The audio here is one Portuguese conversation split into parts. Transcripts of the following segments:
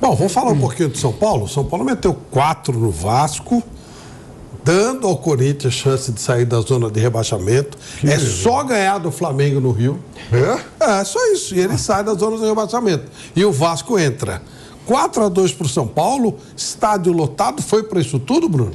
Bom, vamos falar um pouquinho do São Paulo. São Paulo meteu 4 no Vasco, dando ao Corinthians chance de sair da zona de rebaixamento. É só ganhar do Flamengo no Rio. É só isso. E ele sai da zona de rebaixamento. E o Vasco entra. 4-2 para o São Paulo, estádio lotado. Foi para isso tudo, Bruno?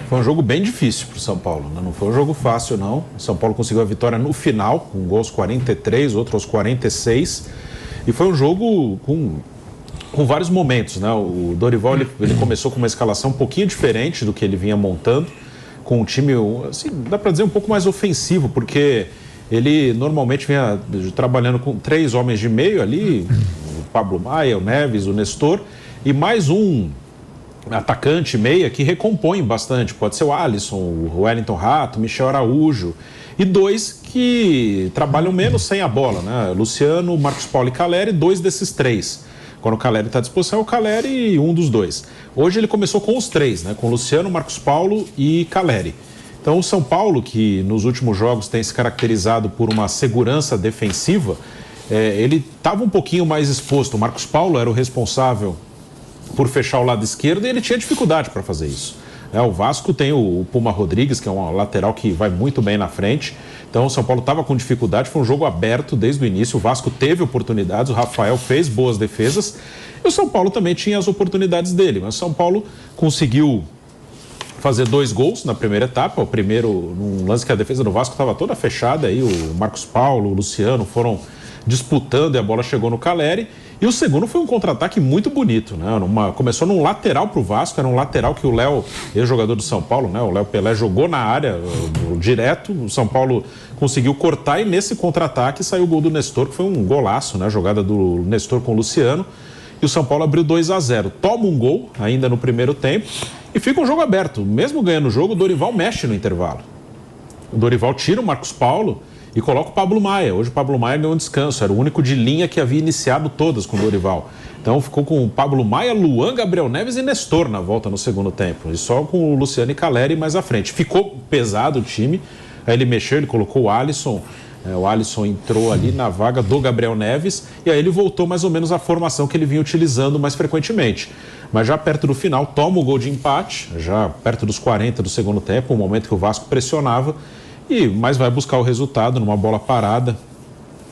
Foi um jogo bem difícil para o São Paulo, né? Não foi um jogo fácil, não. O São Paulo conseguiu a vitória no final, com um gol aos 43, outro aos 46. E foi um jogo com vários momentos, né? O Dorival ele começou com uma escalação um pouquinho diferente do que ele vinha montando, com um time, assim, dá para dizer um pouco mais ofensivo, porque ele normalmente vinha trabalhando com 3 homens de meio ali, o Pablo Maia, o Neves, o Nestor, e mais um atacante meia que recompõe bastante. Pode ser o Alisson, o Wellington Rato, Michel Araújo, e 2 que trabalham menos sem a bola, né? Luciano, Marcos Paulo e Calleri, 2 desses 3. Quando o Calleri está à disposição, é o Calleri e um dos 2. Hoje ele começou com os 3, né? Com Luciano, Marcos Paulo e Calleri. Então o São Paulo, que nos últimos jogos tem se caracterizado por uma segurança defensiva, ele estava um pouquinho mais exposto. O Marcos Paulo era o responsável por fechar o lado esquerdo e ele tinha dificuldade para fazer isso. O Vasco tem o Puma Rodrigues, que é um lateral que vai muito bem na frente. Então o São Paulo estava com dificuldade, foi um jogo aberto desde o início. O Vasco teve oportunidades, o Rafael fez boas defesas e o São Paulo também tinha as oportunidades dele. Mas o São Paulo conseguiu fazer 2 gols na primeira etapa. O primeiro, num lance que a defesa do Vasco estava toda fechada, aí o Marcos Paulo, o Luciano foram disputando e a bola chegou no Calleri. E o segundo foi um contra-ataque muito bonito, né? Começou num lateral para o Vasco, era um lateral que o Léo, ex-jogador do São Paulo, né? O Léo Pelé jogou na área direto, o São Paulo conseguiu cortar e nesse contra-ataque saiu o gol do Nestor, que foi um golaço, né? A jogada do Nestor com o Luciano. E o São Paulo abriu 2-0. Toma um gol ainda no primeiro tempo e fica um jogo aberto. Mesmo ganhando o jogo, o Dorival mexe no intervalo. O Dorival tira o Marcos Paulo e coloca o Pablo Maia. Hoje o Pablo Maia ganhou um descanso, era o único de linha que havia iniciado todas com o Dorival. Então ficou com o Pablo Maia, Luan, Gabriel Neves e Nestor na volta no segundo tempo. E só com o Luciano e Calleri mais à frente. Ficou pesado o time, aí ele mexeu, ele colocou o Alisson. O Alisson entrou ali na vaga do Gabriel Neves e aí ele voltou mais ou menos à formação que ele vinha utilizando mais frequentemente. Mas já perto do final, toma o gol de empate, já perto dos 40 do segundo tempo, o momento que o Vasco pressionava. Mas vai buscar o resultado numa bola parada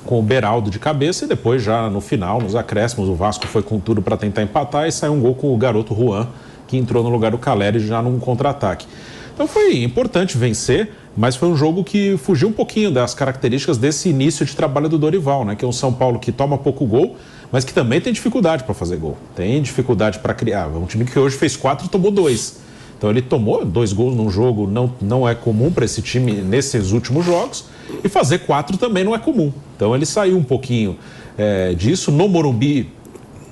com o Beraldo de cabeça e depois já no final, nos acréscimos, o Vasco foi com tudo para tentar empatar e saiu um gol com o garoto Juan, que entrou no lugar do Calleri já num contra-ataque. Então foi importante vencer, mas foi um jogo que fugiu um pouquinho das características desse início de trabalho do Dorival, né? Que é um São Paulo que toma pouco gol, mas que também tem dificuldade para fazer gol, tem dificuldade para criar. É um time que hoje fez 4 e tomou 2. Então ele tomou 2 gols num jogo, não é comum para esse time nesses últimos jogos, e fazer 4 também não é comum. Então ele saiu um pouquinho disso. No Morumbi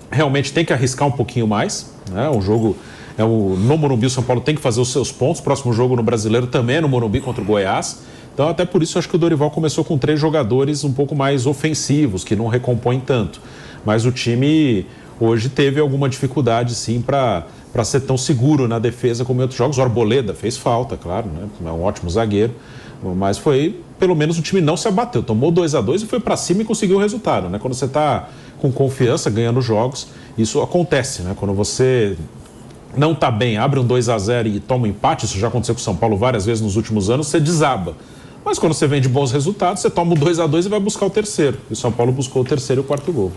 realmente tem que arriscar um pouquinho mais, né? Um jogo, no Morumbi o São Paulo tem que fazer os seus pontos. O próximo jogo no Brasileiro também é no Morumbi contra o Goiás. Então até por isso eu acho que o Dorival começou com 3 jogadores um pouco mais ofensivos, que não recompõem tanto. Mas o time hoje teve alguma dificuldade sim para ser tão seguro na defesa como em outros jogos. O Arboleda fez falta, claro, né? É um ótimo zagueiro, mas pelo menos o time não se abateu, tomou 2-2 e foi para cima e conseguiu o resultado, né? Quando você está com confiança, ganhando jogos, isso acontece, né? Quando você não está bem, abre um 2-0 e toma um empate, isso já aconteceu com o São Paulo várias vezes nos últimos anos, você desaba. Mas quando você vem de bons resultados, você toma um 2-2 e vai buscar o terceiro. E o São Paulo buscou o terceiro e o 4º gol.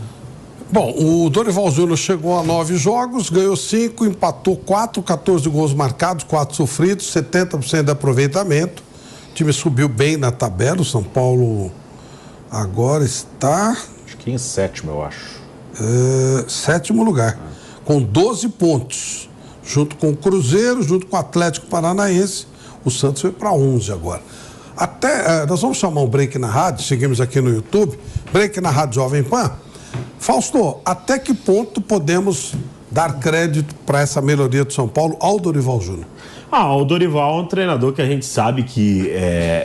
Bom, o Dorival Júnior chegou a 9 jogos, ganhou 5, empatou 4, 14 gols marcados, 4 sofridos, 70% de aproveitamento. O time subiu bem na tabela. O São Paulo agora está... Acho que em 7º, eu acho. 7º lugar, com 12 pontos. Junto com o Cruzeiro, junto com o Atlético Paranaense. O Santos foi para 11 agora. Nós vamos chamar um break na rádio, seguimos aqui no YouTube. Break na Rádio Jovem Pan. Fausto, até que ponto podemos dar crédito para essa melhoria do São Paulo ao Dorival Júnior? O Dorival é um treinador que a gente sabe que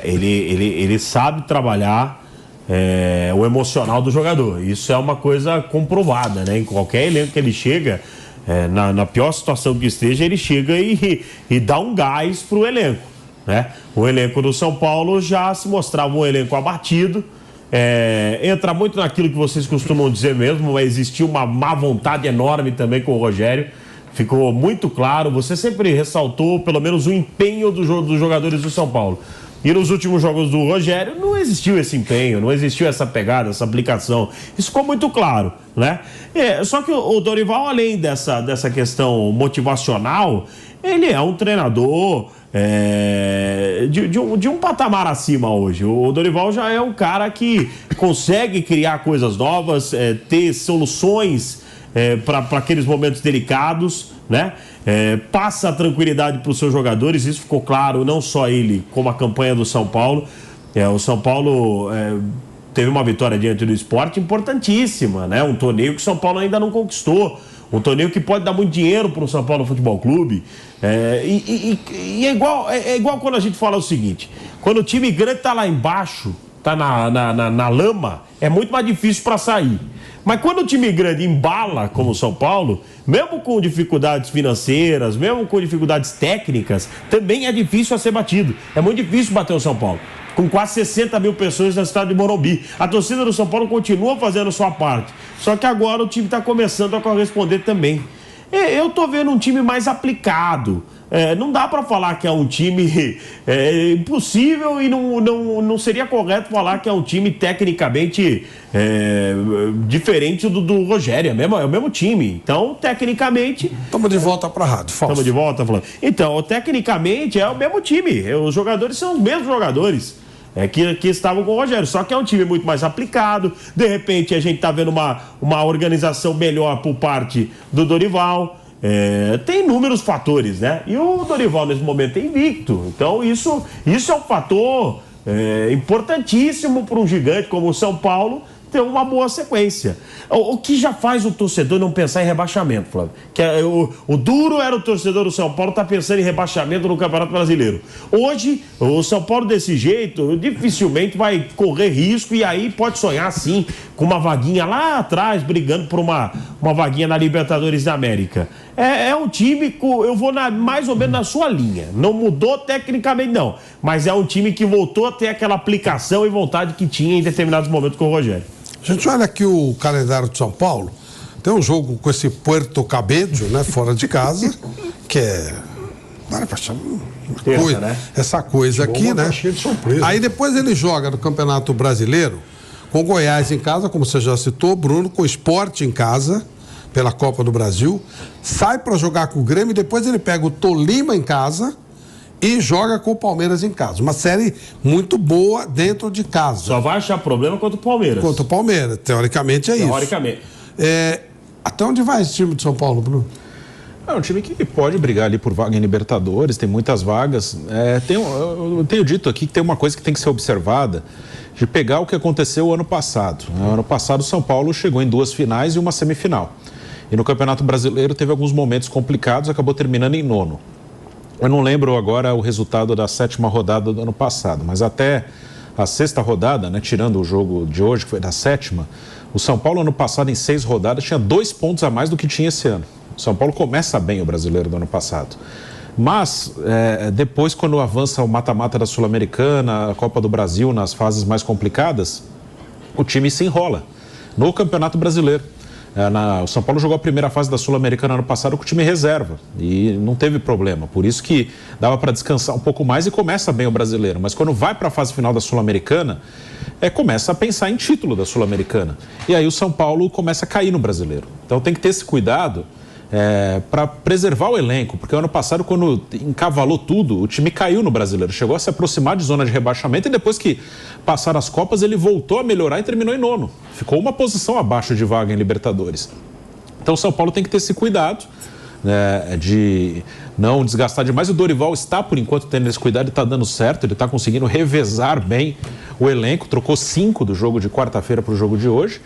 ele sabe trabalhar o emocional do jogador. Isso é uma coisa comprovada, né? Em qualquer elenco que ele chega, na pior situação que esteja, ele chega e dá um gás para o elenco, né? O elenco do São Paulo já se mostrava um elenco abatido, entra muito naquilo que vocês costumam dizer mesmo, mas existiu uma má vontade enorme também com o Rogério. Ficou muito claro, você sempre ressaltou pelo menos o empenho dos jogadores do São Paulo. E nos últimos jogos do Rogério não existiu esse empenho, não existiu essa pegada, essa aplicação. Isso ficou muito claro, né? Só que o Dorival, além dessa questão motivacional, ele é um treinador de um patamar acima hoje. O Dorival já é um cara que consegue criar coisas novas, ter soluções para aqueles momentos delicados, né? Passa a tranquilidade para os seus jogadores, isso ficou claro, não só ele, como a campanha do São Paulo. O São Paulo teve uma vitória diante do Sport importantíssima, né? Um torneio que o São Paulo ainda não conquistou, um torneio que pode dar muito dinheiro para o São Paulo Futebol Clube. E é igual quando a gente fala o seguinte: quando o time grande está lá embaixo, está na lama, é muito mais difícil para sair. Mas quando o time grande embala, como o São Paulo, mesmo com dificuldades financeiras, mesmo com dificuldades técnicas, também é difícil a ser batido. É muito difícil bater o São Paulo. Com quase 60 mil pessoas na cidade de Morumbi. A torcida do São Paulo continua fazendo sua parte. Só que agora o time está começando a corresponder também. Eu estou vendo um time mais aplicado. Não dá para falar que é um time impossível e não seria correto falar que é um time tecnicamente diferente do Rogério. É o mesmo time. Então, tecnicamente... Estamos de volta para a rádio, Fausto. Estamos de volta falando. Então, tecnicamente é o mesmo time. Os jogadores são os mesmos jogadores que estavam com o Rogério. Só que é um time muito mais aplicado. De repente, a gente está vendo uma organização melhor por parte do Dorival. Tem inúmeros fatores, né? E o Dorival nesse momento é invicto. Então isso é um fator importantíssimo para um gigante como o São Paulo ter uma boa sequência. O que já faz o torcedor não pensar em rebaixamento, Flávio? O duro era o torcedor do São Paulo estar pensando em rebaixamento no Campeonato Brasileiro. Hoje, o São Paulo desse jeito dificilmente vai correr risco e aí pode sonhar sim com uma vaguinha lá atrás, brigando por uma vaguinha na Libertadores da América. É um time, eu vou mais ou menos na sua linha. Não mudou tecnicamente não, mas é um time que voltou a ter aquela aplicação e vontade que tinha em determinados momentos com o Rogério. A gente olha aqui o calendário de São Paulo, tem um jogo com esse Puerto Cabello, né, fora de casa, que essa coisa aqui, né? De surpresa. Aí depois ele joga no Campeonato Brasileiro com Goiás em casa, como você já citou, Bruno, com o Sport em casa, pela Copa do Brasil, sai para jogar com o Grêmio, depois ele pega o Tolima em casa e joga com o Palmeiras em casa. Uma série muito boa dentro de casa. Só vai achar problema contra o Palmeiras. Contra o Palmeiras, teoricamente é isso. Teoricamente. Até onde vai esse time de São Paulo, Bruno? É um time que pode brigar ali por vaga em Libertadores, tem muitas vagas. Eu tenho dito aqui que tem uma coisa que tem que ser observada, de pegar o que aconteceu o ano passado. No ano passado o São Paulo chegou em 2 finais e uma semifinal. E no Campeonato Brasileiro teve alguns momentos complicados, acabou terminando em 9º. Eu não lembro agora o resultado da 7ª rodada do ano passado, mas até a 6ª rodada, né, tirando o jogo de hoje, que foi da 7ª, o São Paulo ano passado em 6 rodadas tinha 2 pontos a mais do que tinha esse ano. O São Paulo começa bem o Brasileiro do ano passado. Mas depois, quando avança o mata-mata da Sul-Americana, a Copa do Brasil, nas fases mais complicadas, o time se enrola no Campeonato Brasileiro. O São Paulo jogou a primeira fase da Sul-Americana ano passado com o time reserva e não teve problema, por isso que dava para descansar um pouco mais e começa bem o Brasileiro, mas quando vai para a fase final da Sul-Americana, começa a pensar em título da Sul-Americana e aí o São Paulo começa a cair no Brasileiro. Então tem que ter esse cuidado para preservar o elenco, porque ano passado, quando encavalou tudo, o time caiu no Brasileiro, chegou a se aproximar de zona de rebaixamento e depois que passaram as Copas, ele voltou a melhorar e terminou em 9º. Ficou uma posição abaixo de vaga em Libertadores. Então o São Paulo tem que ter esse cuidado, né, de não desgastar demais. O Dorival está, por enquanto, tendo esse cuidado e está dando certo, ele está conseguindo revezar bem o elenco, trocou 5 do jogo de quarta-feira para o jogo de hoje.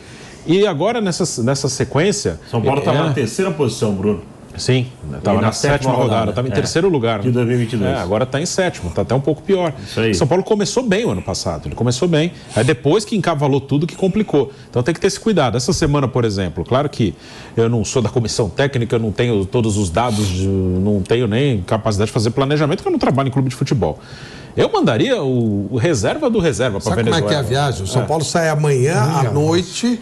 E agora, nessa sequência... São Paulo está na 3ª posição, Bruno. Sim, estava na sétima rodada, estava em terceiro lugar. De 2022. Agora está em sétimo, está até um pouco pior. Isso aí. São Paulo começou bem o ano passado, ele começou bem. Aí depois que encavalou tudo, que complicou. Então tem que ter esse cuidado. Essa semana, por exemplo, claro que eu não sou da comissão técnica, eu não tenho todos os dados, não tenho nem capacidade de fazer planejamento, porque eu não trabalho em clube de futebol. Eu mandaria o reserva do reserva para Venezuela. Sabe como é que é a viagem? O São Paulo sai amanhã à noite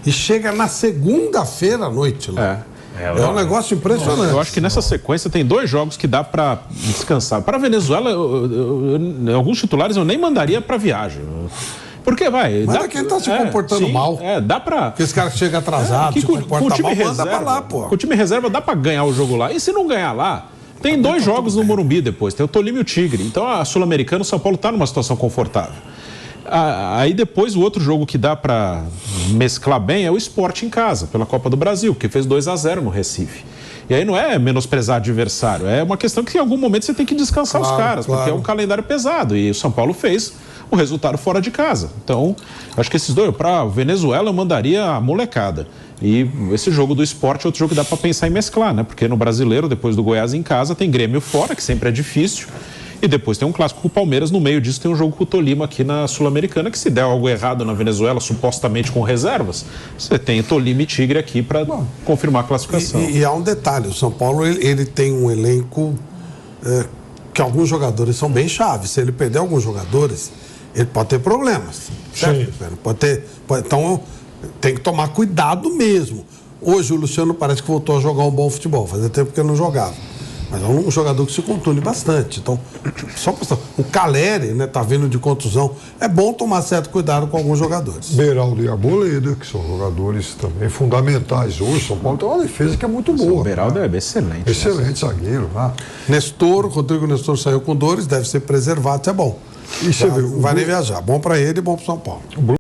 e chega na segunda-feira à noite lá. É um negócio impressionante. Eu acho que nessa sequência tem 2 jogos que dá para descansar. Para a Venezuela, alguns titulares eu nem mandaria para viagem. Porque vai. Mas quem está se comportando mal. Dá para. Porque esse cara que chega atrasado, se comporta mal, manda para lá, pô. Com o time reserva dá para ganhar o jogo lá. E se não ganhar lá, tem 2 jogos no Morumbi depois. Tem o Tolima e o Tigre. Então a Sul-Americana, o São Paulo está numa situação confortável. Aí depois o outro jogo que dá para mesclar bem é o Sport em casa, pela Copa do Brasil, que fez 2-0 no Recife. E aí não é menosprezar adversário, é uma questão que em algum momento você tem que descansar os caras, porque é um calendário pesado. E o São Paulo fez o resultado fora de casa. Então, acho que esses 2, para Venezuela eu mandaria a molecada. E esse jogo do Sport é outro jogo que dá para pensar em mesclar, né? Porque no Brasileiro, depois do Goiás em casa, tem Grêmio fora, que sempre é difícil. E depois tem um clássico com o Palmeiras, no meio disso tem um jogo com o Tolima aqui na Sul-Americana, que se der algo errado na Venezuela, supostamente com reservas, você tem Tolima e Tigre aqui para confirmar a classificação. E há um detalhe, o São Paulo ele tem um elenco que alguns jogadores são bem chaves. Se ele perder alguns jogadores, ele pode ter problemas. Certo? Então tem que tomar cuidado mesmo. Hoje o Luciano parece que voltou a jogar um bom futebol, fazia tempo que ele não jogava. Mas é um jogador que se contunde bastante. Então, só o Caleri, né, tá vindo de contusão. É bom tomar certo cuidado com alguns jogadores. Beraldo e Arboleda, que são jogadores também fundamentais hoje. São Paulo tem uma defesa que é muito boa. O Beraldo é excelente. Excelente zagueiro, né? Rodrigo Nestor saiu com dores, deve ser preservado, isso é bom. E você vê, vai nem viajar. Bom para ele e bom para São Paulo.